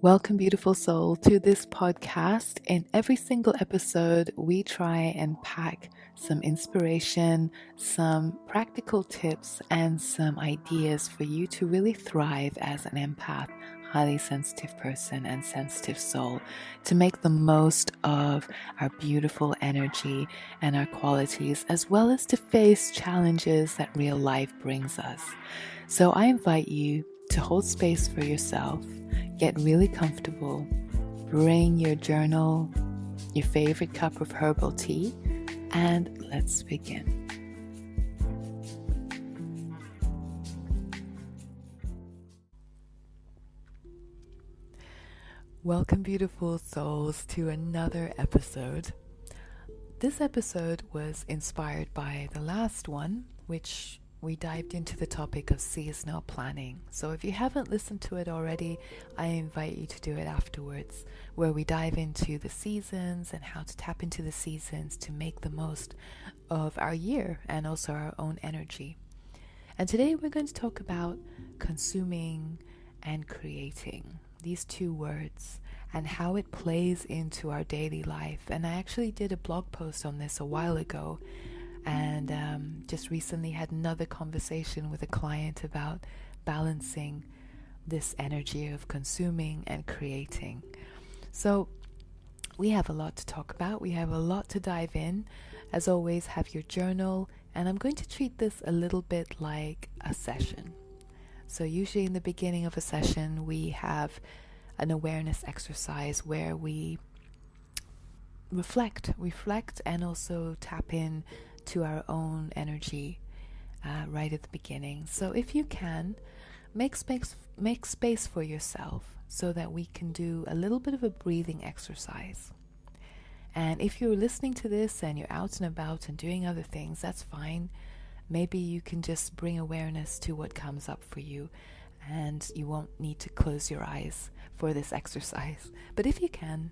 Welcome, beautiful soul, to this podcast. In every single episode, we try and pack some inspiration, some practical tips, and some ideas for you to really thrive as an empath, highly sensitive person, and sensitive soul, to make the most of our beautiful energy and our qualities, as well as to face challenges that real life brings us. So I invite you to hold space for yourself. Get really comfortable. Bring your journal, your favorite cup of herbal tea, and let's begin. Welcome, beautiful souls, to another episode. This episode was inspired by the last one, which we dived into the topic of seasonal planning. So if you haven't listened to it already, I invite you to do it afterwards, where we dive into the seasons and how to tap into the seasons to make the most of our year and also our own energy. And today we're going to talk about consuming and creating, these two words, and how it plays into our daily life. And I actually did a blog post on this a while ago, and just recently had another conversation with a client about balancing this energy of consuming and creating. So we have a lot to talk about. We have a lot to dive in. As always, have your journal, and I'm going to treat this a little bit like a session. So usually in the beginning of a session, we have an awareness exercise where we reflect and also tap in to our own energy right at the beginning. So if you can, make space for yourself so that we can do a little bit of a breathing exercise. And if you're listening to this and you're out and about and doing other things, that's fine. Maybe you can just bring awareness to what comes up for you, and you won't need to close your eyes for this exercise. But if you can,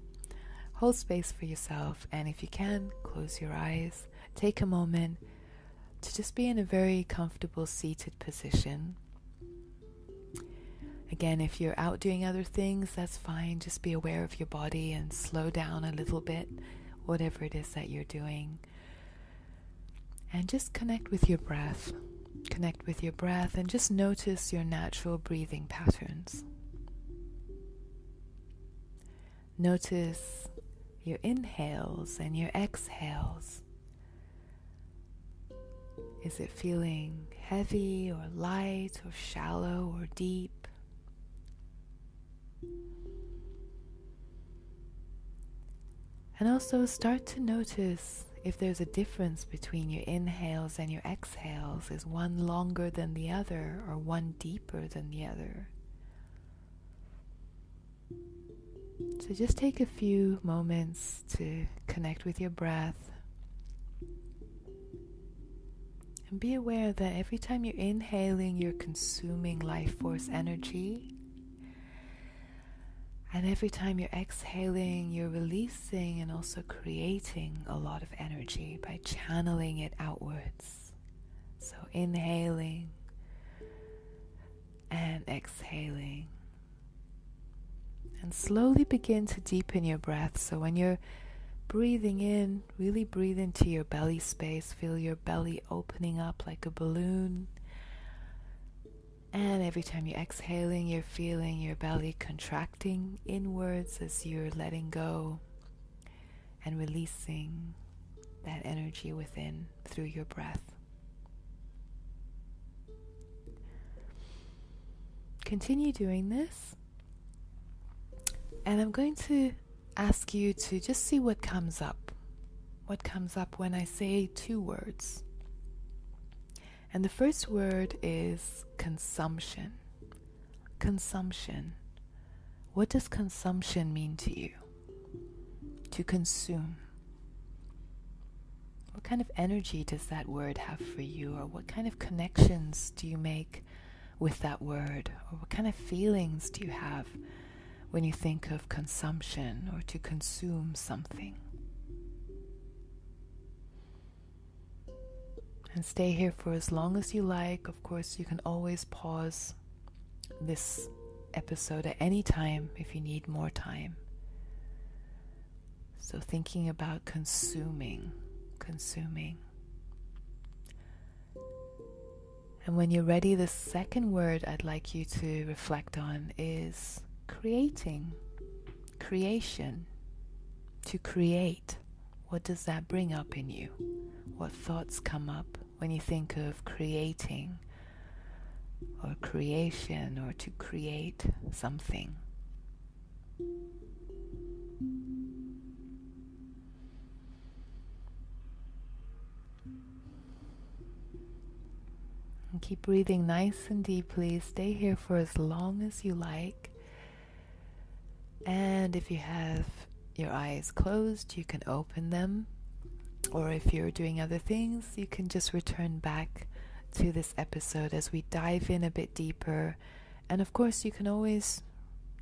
hold space for yourself, and if you can, close your eyes. Take a moment to just be in a very comfortable seated position. Again, if you're out doing other things, that's fine. Just be aware of your body and slow down a little bit, whatever it is that you're doing. And just connect with your breath. Connect with your breath and just notice your natural breathing patterns. Notice your inhales and your exhales. Is it feeling heavy or light or shallow or deep? And also start to notice if there's a difference between your inhales and your exhales. Is one longer than the other or one deeper than the other? So just take a few moments to connect with your breath. And be aware that every time you're inhaling, you're consuming life force energy. And every time you're exhaling, you're releasing and also creating a lot of energy by channeling it outwards. So inhaling and exhaling. And slowly begin to deepen your breath. So when you're breathing in, really breathe into your belly space. Feel your belly opening up like a balloon. And every time you're exhaling, you're feeling your belly contracting inwards as you're letting go and releasing that energy within through your breath. Continue doing this. And I'm going to ask you to just see what comes up. What comes up when I say two words. And the first word is consumption. Consumption. What does consumption mean to you? To consume. What kind of energy does that word have for you? Or what kind of connections do you make with that word? Or what kind of feelings do you have when you think of consumption or to consume something? And stay here for as long as you like. Of course, you can always pause this episode at any time if you need more time. So thinking about consuming. And when you're ready, the second word I'd like you to reflect on is creating. Creation. To create. What does that bring up in you? What thoughts come up when you think of creating or creation or to create something? And keep breathing nice and deeply. Stay here for as long as you like. And if you have your eyes closed, you can open them. Or if you're doing other things, you can just return back to this episode as we dive in a bit deeper. And of course, you can always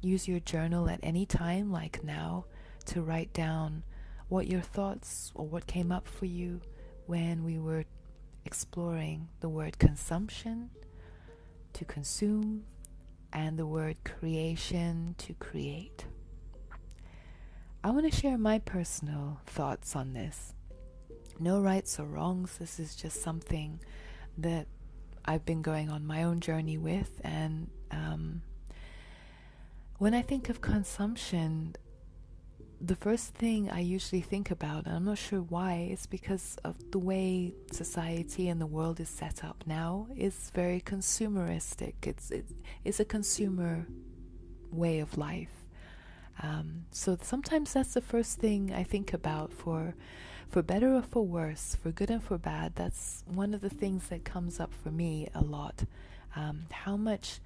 use your journal at any time, like now, to write down what your thoughts or what came up for you when we were exploring the word consumption, to consume, and the word creation, to create. I want to share my personal thoughts on this. No rights or wrongs. This is just something that I've been going on my own journey with. And when I think of consumption, the first thing I usually think about, and I'm not sure why, is because of the way society and the world is set up now, is very consumeristic. It's a consumer way of life. So sometimes that's the first thing I think about, for better or for worse, for good and for bad. That's one of the things that comes up for me a lot. How much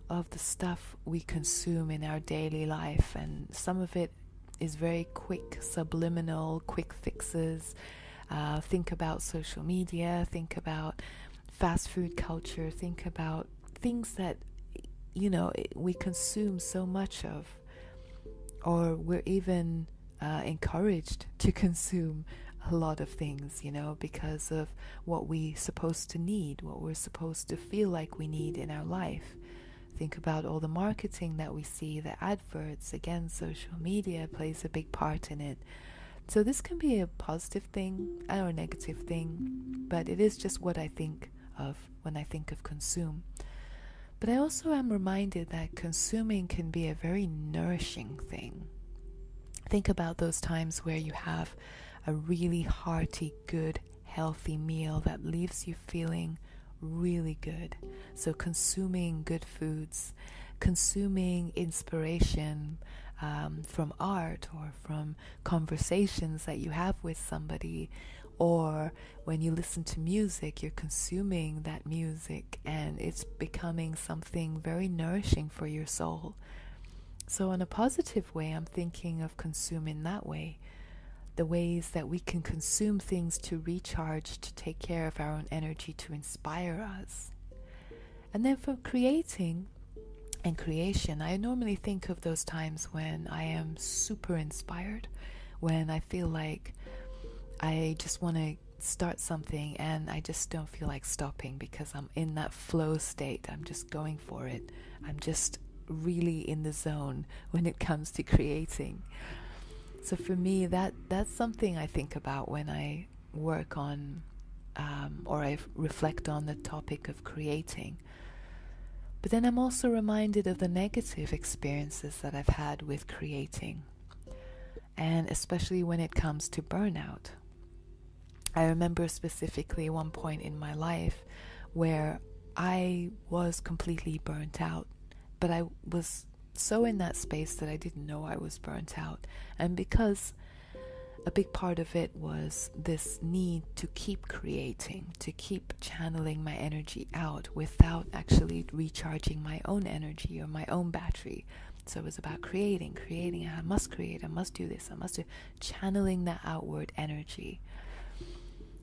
of the stuff we consume in our daily life, and some of it is very quick, subliminal, quick fixes. Think about social media, think about fast food culture, think about things that, we consume so much of, or we're even encouraged to consume a lot of things, because of what we're supposed to need, what we're supposed to feel like we need in our life. Think about all the marketing that we see, the adverts. Again, social media plays a big part in it. So this can be a positive thing or a negative thing, but it is just what I think of when I think of consume. But I also am reminded that consuming can be a very nourishing thing. Think about those times where you have a really hearty, good, healthy meal that leaves you feeling really good. So consuming good foods, consuming inspiration from art or from conversations that you have with somebody, or when you listen to music, you're consuming that music and it's becoming something very nourishing for your soul. So in a positive way, I'm thinking of consuming that way. The ways that we can consume things to recharge, to take care of our own energy, to inspire us. And then for creating and creation, I normally think of those times when I am super inspired, when I feel like I just want to start something and I just don't feel like stopping because I'm in that flow state. I'm just going for it. I'm just really in the zone when it comes to creating. So for me, that's something I think about when I work on or I reflect on the topic of creating. But then I'm also reminded of the negative experiences that I've had with creating, and especially when it comes to burnout. I remember specifically one point in my life where I was completely burnt out, but I was so in that space that I didn't know I was burnt out. And because a big part of it was this need to keep creating, to keep channeling my energy out without actually recharging my own energy or my own battery. So it was about creating. I must create, I must do this, I must do, channeling that outward energy.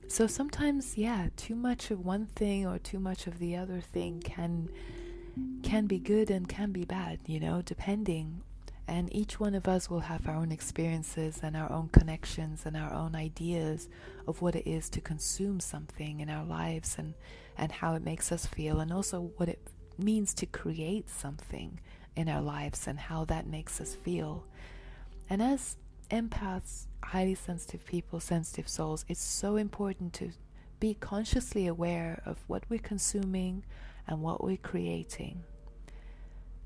So sometimes, too much of one thing or too much of the other thing can be good and can be bad, depending. And each one of us will have our own experiences and our own connections and our own ideas of what it is to consume something in our lives, and how it makes us feel, and also what it means to create something in our lives and how that makes us feel. And as empaths, highly sensitive people, sensitive souls, it's so important to be consciously aware of what we're consuming and what we're creating.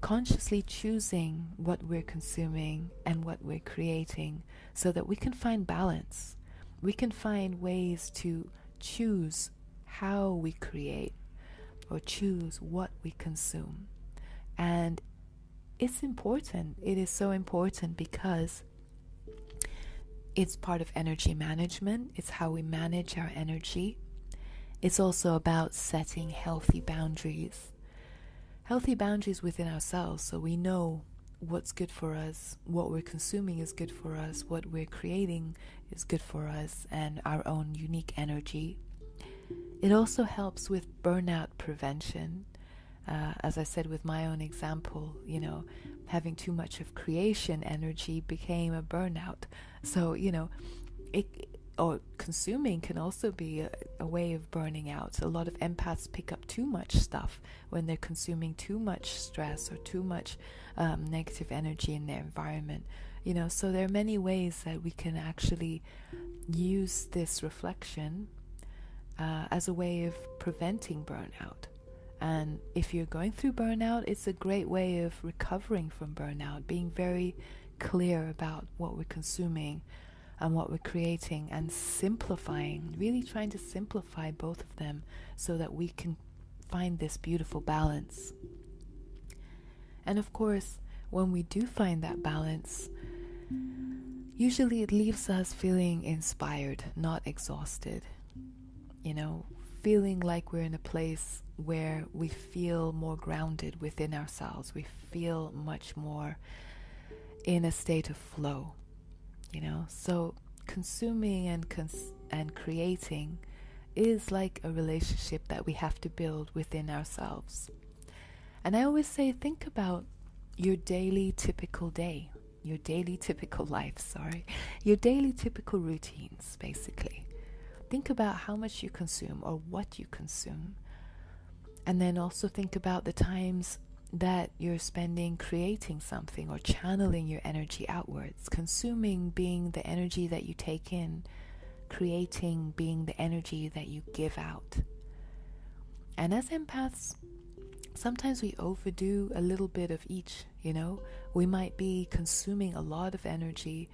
Consciously choosing what we're consuming and what we're creating so that we can find balance. We can find ways to choose how we create or choose what we consume. And it's important. It is so important because it's part of energy management. It's how we manage our energy. It's also about setting healthy boundaries. Healthy boundaries within ourselves, so we know what's good for us, what we're consuming is good for us, what we're creating is good for us, and our own unique energy. It also helps with burnout prevention. As I said with my own example, having too much of creation energy became a burnout. So, or consuming can also be a way of burning out. A lot of empaths pick up too much stuff when they're consuming too much stress or too much negative energy in their environment. So there are many ways that we can actually use this reflection as a way of preventing burnout. And if you're going through burnout, it's a great way of recovering from burnout, being very clear about what we're consuming and what we're creating, and simplifying, really trying to simplify both of them so that we can find this beautiful balance. And of course, when we do find that balance, usually it leaves us feeling inspired, not exhausted. Feeling like we're in a place where we feel more grounded within ourselves. We feel much more in a state of flow. So consuming and creating is like a relationship that we have to build within ourselves. And I always say, think about your daily typical day, your daily typical life, your daily typical routines, basically. Think about how much you consume or what you consume. And then also think about the times that you're spending creating something or channeling your energy outwards. Consuming being the energy that you take in, creating being the energy that you give out. And as empaths, sometimes we overdo a little bit of each. We might be consuming a lot of energy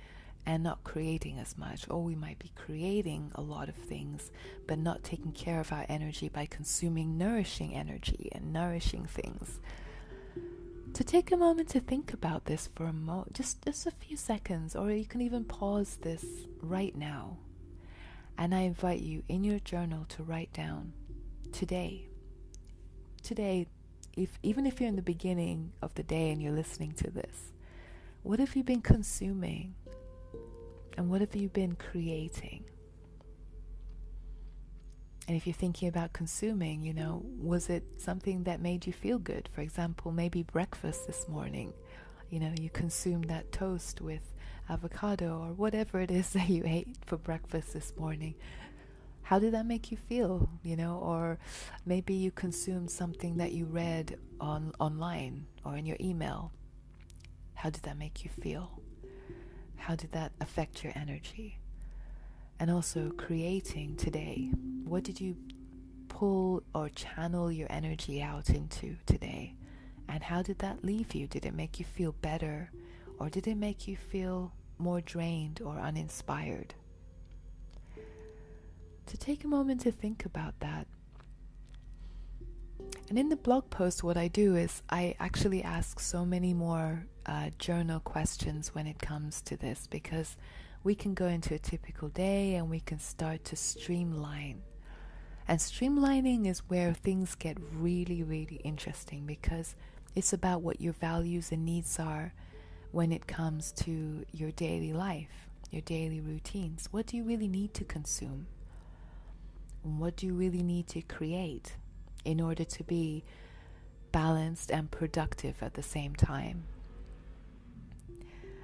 and not creating as much, or we might be creating a lot of things but not taking care of our energy by consuming nourishing energy and nourishing things. To take a moment to think about this for just a few seconds, or you can even pause this right now. And I invite you in your journal to write down today, even if you're in the beginning of the day and you're listening to this, what have you been consuming? And what have you been creating? And if you're thinking about consuming, was it something that made you feel good? For example, maybe breakfast this morning, you consumed that toast with avocado or whatever it is that you ate for breakfast this morning. How did that make you feel? Or maybe you consumed something that you read online or in your email. How did that make you feel? How did that affect your energy? And also creating today. What did you pull or channel your energy out into today? And how did that leave you? Did it make you feel better? Or did it make you feel more drained or uninspired? To take a moment to think about that. And in the blog post, what I do is I actually ask so many more journal questions when it comes to this, because we can go into a typical day and we can start to streamline. And streamlining is where things get really, really interesting, because it's about what your values and needs are when it comes to your daily life, your daily routines. What do you really need to consume? What do you really need to create in order to be balanced and productive at the same time?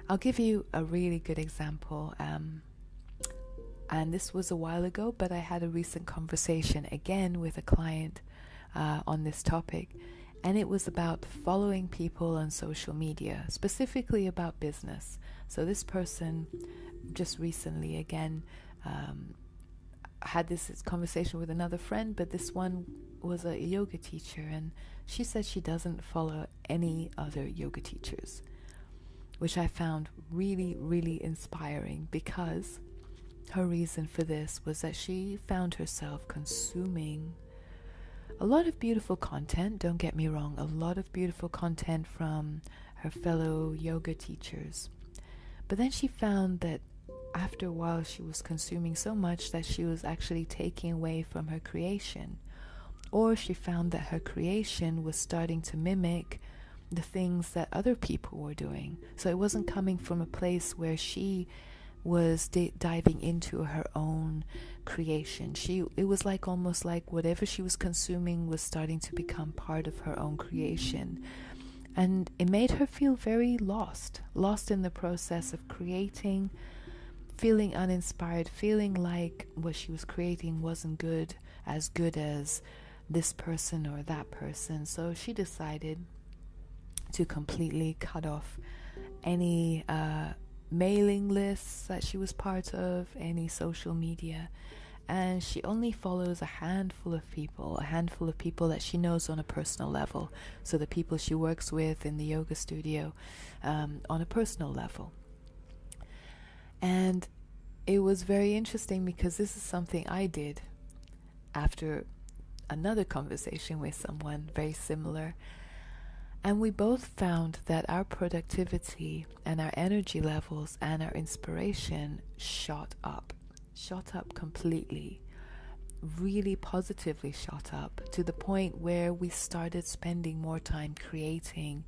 I'll give you a really good example. And this was a while ago, but I had a recent conversation again with a client on this topic. And it was about following people on social media, specifically about business. So this person just recently, again, had this conversation with another friend, but this one was a yoga teacher, and she said she doesn't follow any other yoga teachers, which I found really, really inspiring, because her reason for this was that she found herself consuming a lot of beautiful content, don't get me wrong, a lot of beautiful content from her fellow yoga teachers. But then she found that after a while she was consuming so much that she was actually taking away from her creation. Or she found that her creation was starting to mimic the things that other people were doing. So it wasn't coming from a place where she was diving into her own creation. It was like almost like whatever she was consuming was starting to become part of her own creation. And it made her feel very lost in the process of creating, feeling uninspired, feeling like what she was creating wasn't good as this person or that person. So she decided to completely cut off any mailing lists that she was part of, any social media, and she only follows a handful of people that she knows on a personal level. So the people she works with in the yoga studio, on a personal level. And it was very interesting because this is something I did after another conversation with someone very similar. And we both found that our productivity and our energy levels and our inspiration shot up completely, really positively shot up, to the point where we started spending more time creating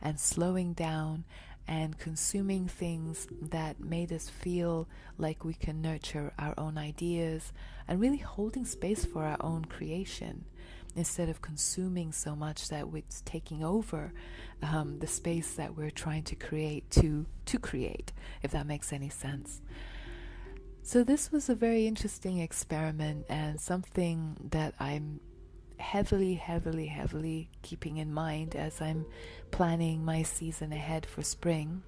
and slowing down and consuming things that made us feel like we can nurture our own ideas and really holding space for our own creation, instead of consuming so much that it's taking over the space that we're trying to create to create, if that makes any sense. So this was a very interesting experiment, and something that I'm heavily keeping in mind as I'm planning my season ahead for spring.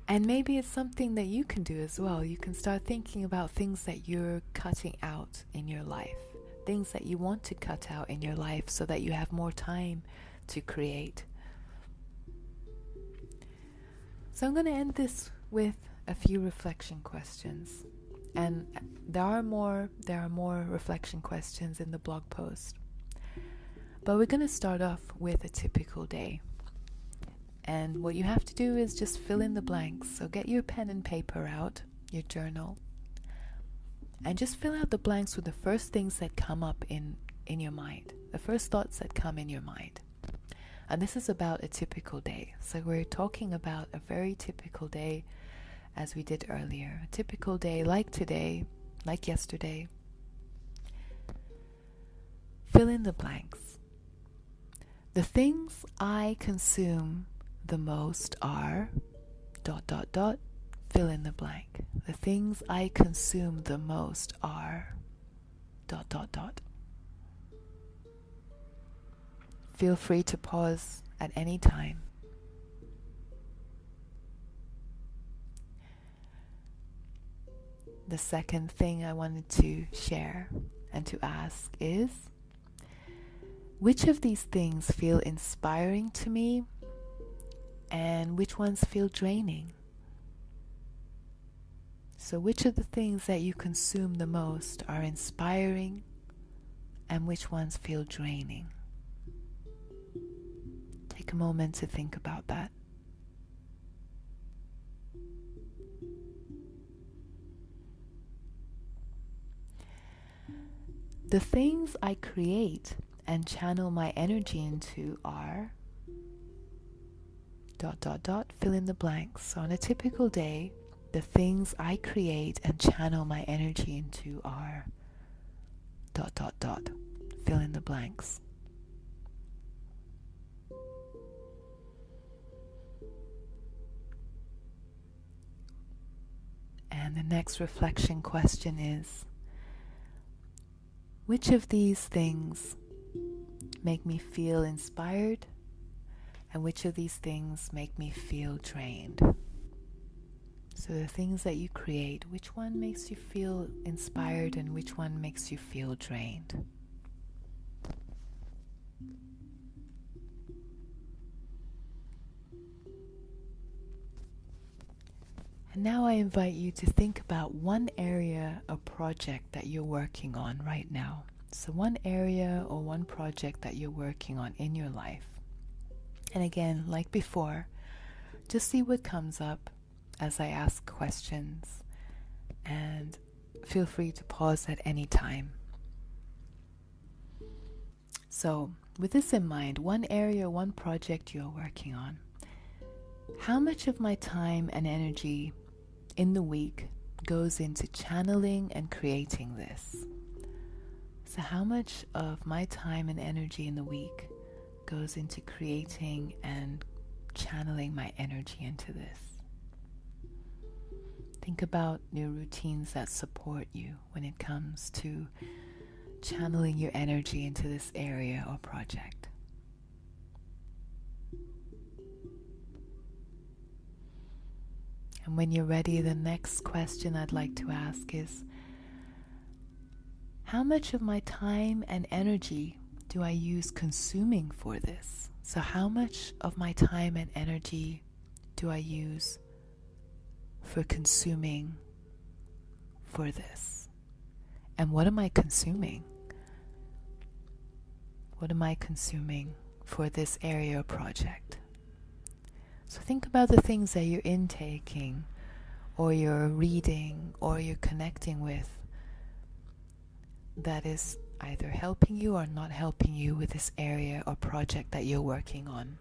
And maybe it's something that you can do as well. You can start thinking about things that you're cutting out in your life, things that you want to cut out in your life so that you have more time to create. So I'm going to end this with a few reflection questions. And there are more reflection questions in the blog post. But we're going to start off with a typical day. And what you have to do is just fill in the blanks. So get your pen and paper out, your journal, and just fill out the blanks with the first things that come up in your mind, the first thoughts that come in your mind. And this is about a typical day. So we're talking about a very typical day, as we did earlier. A typical day like today, like yesterday. Fill in the blanks. The things I consume the most are ... fill in the blank. The things I consume the most are ... Feel free to pause at any time. The second thing I wanted to share and to ask is, which of these things feel inspiring to me and which ones feel draining? So which of the things that you consume the most are inspiring and which ones feel draining? Take a moment to think about that. The things I create and channel my energy into are ... fill in the blanks. So on a typical day, the things I create and channel my energy into are ... fill in the blanks. And the next reflection question is, which of these things make me feel inspired, and which of these things make me feel drained? So the things that you create, which one makes you feel inspired and which one makes you feel drained? And now I invite you to think about one area or project that you're working on right now. So one area or one project that you're working on in your life. And again, like before, just see what comes up as I ask questions, and feel free to pause at any time. So with this in mind, one area, one project you're working on, how much of my time and energy in the week goes into channeling and creating this? So how much of my time and energy in the week goes into creating and channeling my energy into this? Think about your routines that support you when it comes to channeling your energy into this area or project. And when you're ready, the next question I'd like to ask is, how much of my time and energy do I use consuming for this? So how much of my time and energy do I use for consuming for this? And what am I consuming? What am I consuming for this area or project? So think about the things that you're intaking, or you're reading, or you're connecting with that is either helping you or not helping you with this area or project that you're working on.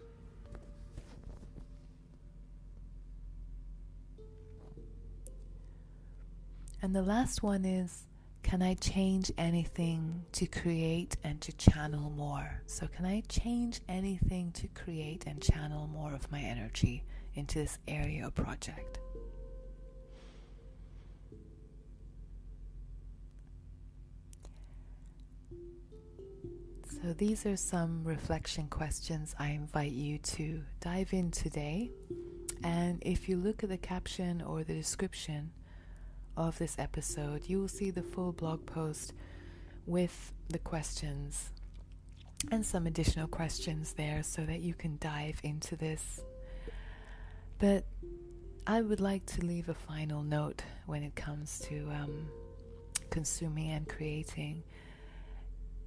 And the last one is, can I change anything to create and to channel more? So can I change anything to create and channel more of my energy into this area or project? So these are some reflection questions I invite you to dive in today. And if you look at the caption or the description of this episode, you will see the full blog post with the questions and some additional questions there so that you can dive into this. But I would like to leave a final note when it comes to consuming and creating.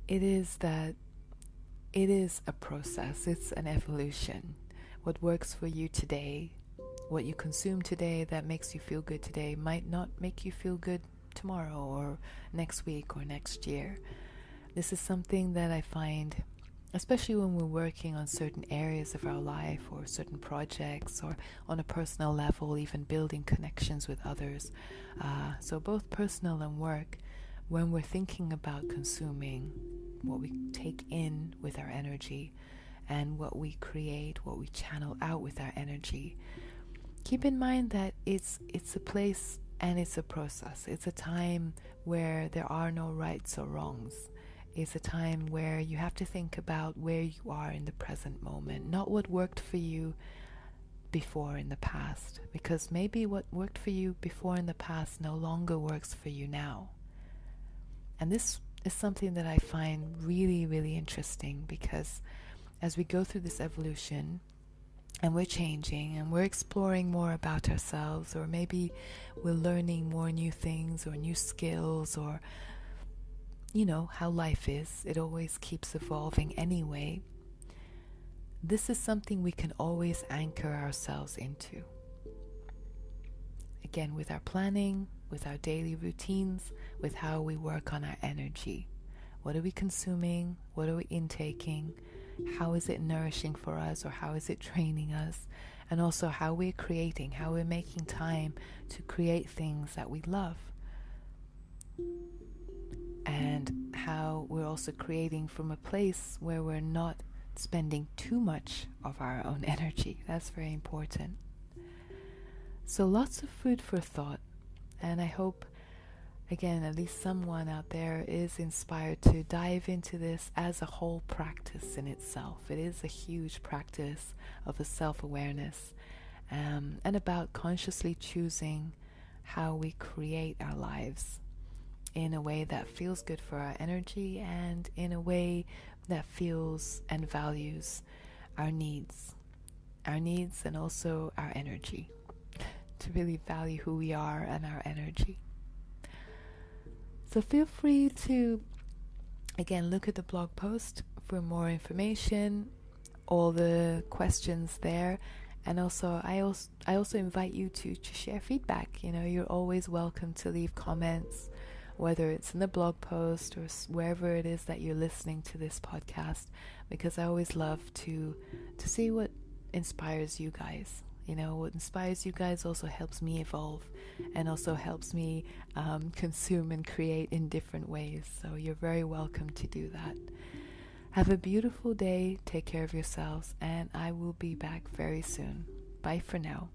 It is that it is a process, it's an evolution. What works for you today, what you consume today that makes you feel good today might not make you feel good tomorrow or next week or next year. This is something that I find, especially when we're working on certain areas of our life or certain projects, or on a personal level, even building connections with others. So both personal and work, when we're thinking about consuming, what we take in with our energy and what we create, what we channel out with our energy, keep in mind that it's a place and it's a process. It's a time where there are no rights or wrongs. It's a time where you have to think about where you are in the present moment, not what worked for you before in the past, because maybe what worked for you before in the past no longer works for you now. And this is something that I find really, really interesting, because as we go through this evolution and we're changing and we're exploring more about ourselves, or maybe we're learning more new things or new skills, or you know how life is, it always keeps evolving anyway. This is something we can always anchor ourselves into. Again, with our planning, with our daily routines, with how we work on our energy. What are we consuming? What are we intaking? How is it nourishing for us, or how is it draining us? And also how we're creating, how we're making time to create things that we love. And how we're also creating from a place where we're not spending too much of our own energy. That's very important. So lots of food for thought. And I hope again, at least someone out there is inspired to dive into this as a whole practice in itself. It is a huge practice of a self-awareness, and about consciously choosing how we create our lives in a way that feels good for our energy and in a way that feels and values our needs and also our energy, to really value who we are and our energy. So feel free to, again, look at the blog post for more information, all the questions there. And also, I also invite you to share feedback. You're always welcome to leave comments, whether it's in the blog post or wherever it is that you're listening to this podcast, because I always love to see what inspires you guys. What inspires you guys also helps me evolve and also helps me consume and create in different ways. So you're very welcome to do that. Have a beautiful day. Take care of yourselves, and I will be back very soon. Bye for now.